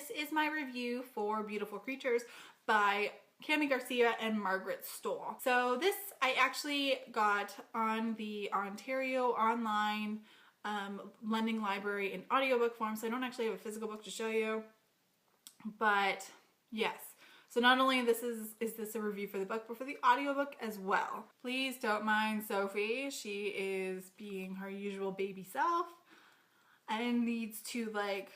this is my review for Beautiful Creatures by Garcia and Margaret Stohl. So this I actually got on the Ontario online lending library in audiobook form, so I don't actually have a physical book to show you, but yes. So not only is this a review for the book, but for the audiobook as well. Please don't mind Sophie. She is being her usual baby self and needs to like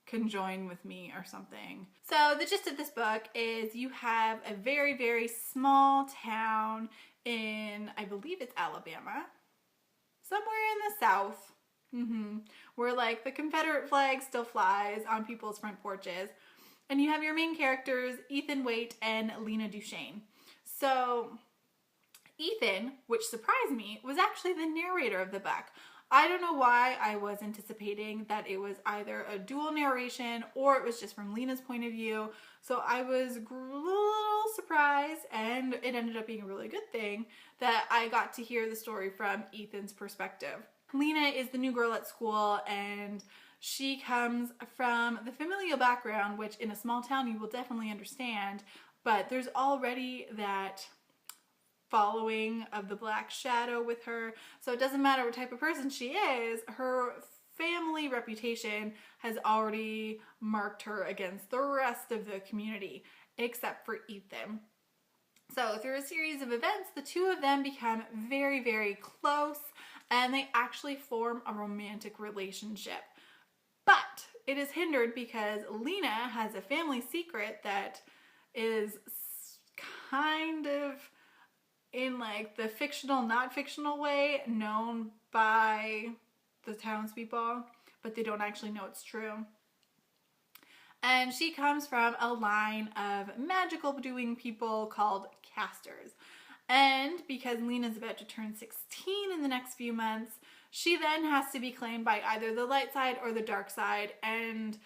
conjoin with me or something. So the gist of this book is you have a very, very small town in, I believe it's Alabama, somewhere in the South, where like the Confederate flag still flies on people's front porches. And you have your main characters, Ethan Waite and Lena Duchesne. So Ethan, which surprised me, was actually the narrator of the book. I don't know why I was anticipating that it was either a dual narration or it was just from Lena's point of view. So I was a little surprised, and it ended up being a really good thing that I got to hear the story from Ethan's perspective. Lena is the new girl at school, and she comes from the familial background, which in a small town you will definitely understand, but there's already that following of the black shadow with her. So it doesn't matter what type of person she is, her family reputation has already marked her against the rest of the community, except for Ethan. So through a series of events, the two of them become very, very close, and they actually form a romantic relationship. But it is hindered because Lena has a family secret that is kind of in like the fictional, not fictional way known by the townspeople, but they don't actually know it's true. And she comes from a line of magical doing people called casters. And because Lena's about to turn 16 in the next few months, she then has to be claimed by either the light side or the dark side, and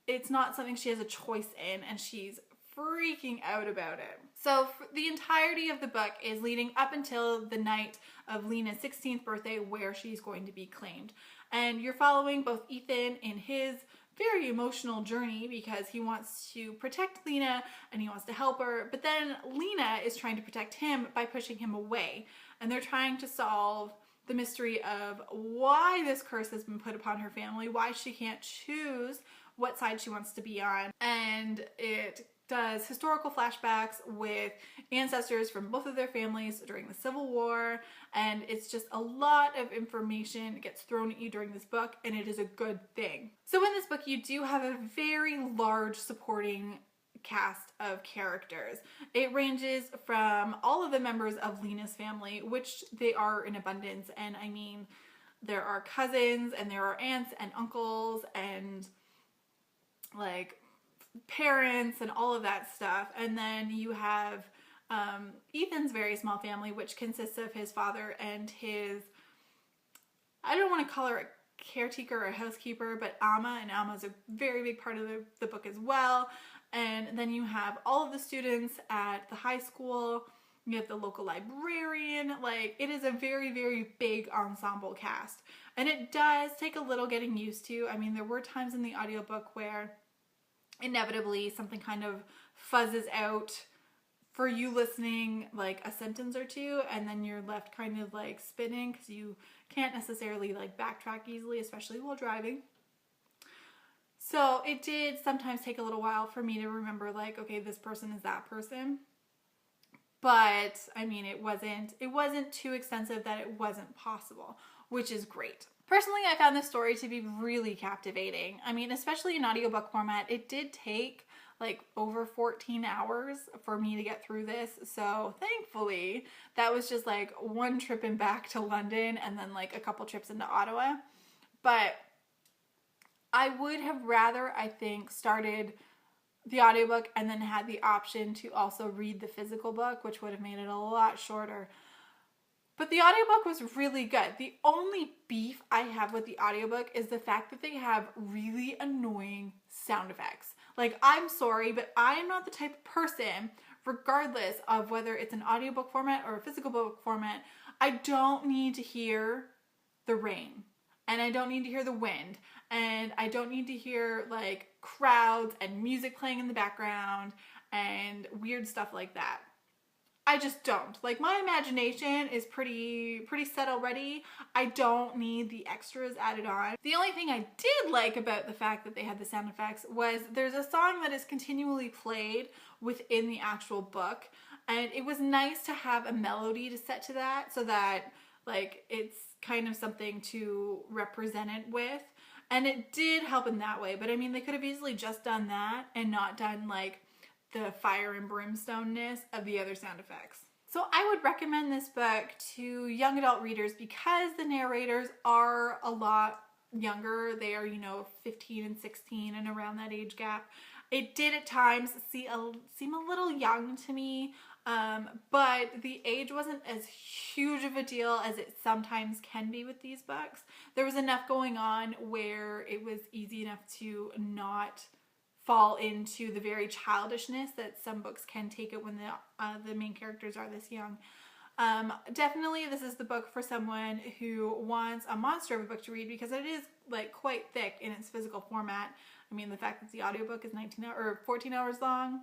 it's not something she has a choice in, and she's freaking out about it. So the entirety of the book is leading up until the night of Lena's 16th birthday, where she's going to be claimed. And you're following both Ethan in his very emotional journey because he wants to protect Lena and he wants to help her, but then Lena is trying to protect him by pushing him away, and they're trying to solve the mystery of why this curse has been put upon her family, why she can't choose what side she wants to be on. And it does historical flashbacks with ancestors from both of their families during the Civil War, and it's just a lot of information that gets thrown at you during this book, and it is a good thing. So in this book you do have a very large supporting cast of characters. It ranges from all of the members of Lena's family, which they are in abundance, and I mean there are cousins and there are aunts and uncles and like parents and all of that stuff. And then you have Ethan's very small family, which consists of his father and his, I don't want to call her a caretaker or a housekeeper, but Amma, and Amma's a very big part of the book as well. And then you have all of the students at the high school, you have the local librarian. Like, it is a very, very big ensemble cast, and it does take a little getting used to. I mean, there were times in the audiobook where inevitably something kind of fuzzes out for you listening like a sentence or two, and then you're left kind of like spinning because you can't necessarily like backtrack easily, especially while driving. So it did sometimes take a little while for me to remember like, okay, this person is that person. But I mean, it wasn't too extensive that it wasn't possible, which is great. Personally, I found this story to be really captivating. I mean, especially in audiobook format, it did take like over 14 hours for me to get through this. So thankfully, that was just like one trip and back to London and then like a couple trips into Ottawa. But I would have rather, I think, started the audiobook and then had the option to also read the physical book, which would have made it a lot shorter. But the audiobook was really good. The only beef I have with the audiobook is the fact that they have really annoying sound effects. Like, I'm sorry, but I am not the type of person, regardless of whether it's an audiobook format or a physical book format, I don't need to hear the rain. and I don't need to hear the wind, and I don't need to hear like crowds and music playing in the background and weird stuff like that. I just don't. Like, my imagination is pretty set already. I don't need the extras added on. The only thing I did like about the fact that they had the sound effects was there's a song that is continually played within the actual book, and it was nice to have a melody to set to that so that like it's kind of something to represent it with. And it did help in that way, but I mean, they could have easily just done that and not done like the fire and brimstoneness of the other sound effects. So I would recommend this book to young adult readers because the narrators are a lot younger. They are, 15 and 16 and around that age gap. It did at times seem a little young to me, but the age wasn't as huge of a deal as it sometimes can be with these books. There was enough going on where it was easy enough to not fall into the very childishness that some books can take it when the main characters are this young. Definitely this is the book for someone who wants a monster of a book to read because it is like quite thick in its physical format. I mean, the fact that the audiobook is 14 hours long,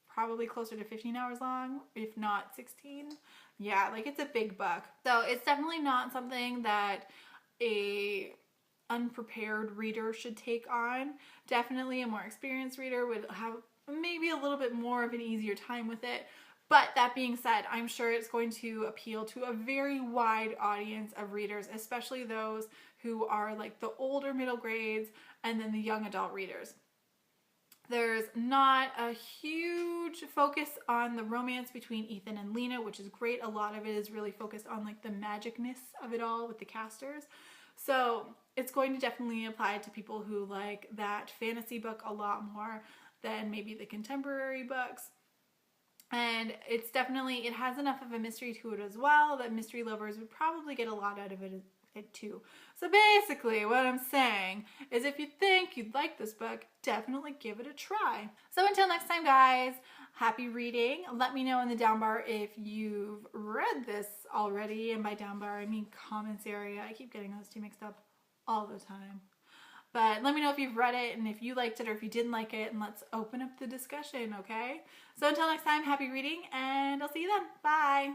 probably closer to 15 hours long, if not 16. Yeah, like it's a big book. So it's definitely not something that a unprepared reader should take on. Definitely a more experienced reader would have maybe a little bit more of an easier time with it. But that being said, I'm sure it's going to appeal to a very wide audience of readers, especially those who are like the older middle grades and then the young adult readers. There's not a huge focus on the romance between Ethan and Lena, which is great. A lot of it is really focused on like the magicness of it all with the casters. So it's going to definitely apply to people who like that fantasy book a lot more than maybe the contemporary books. And it's definitely, it has enough of a mystery to it as well that mystery lovers would probably get a lot out of it too. So basically what I'm saying is if you think you'd like this book, definitely give it a try. So until next time, guys, happy reading. Let me know in the down bar if you've read this already. And by down bar, I mean comments area. I keep getting those two mixed up all the time. But let me know if you've read it and if you liked it or if you didn't like it, and let's open up the discussion, okay? So until next time, happy reading, and I'll see you then. Bye!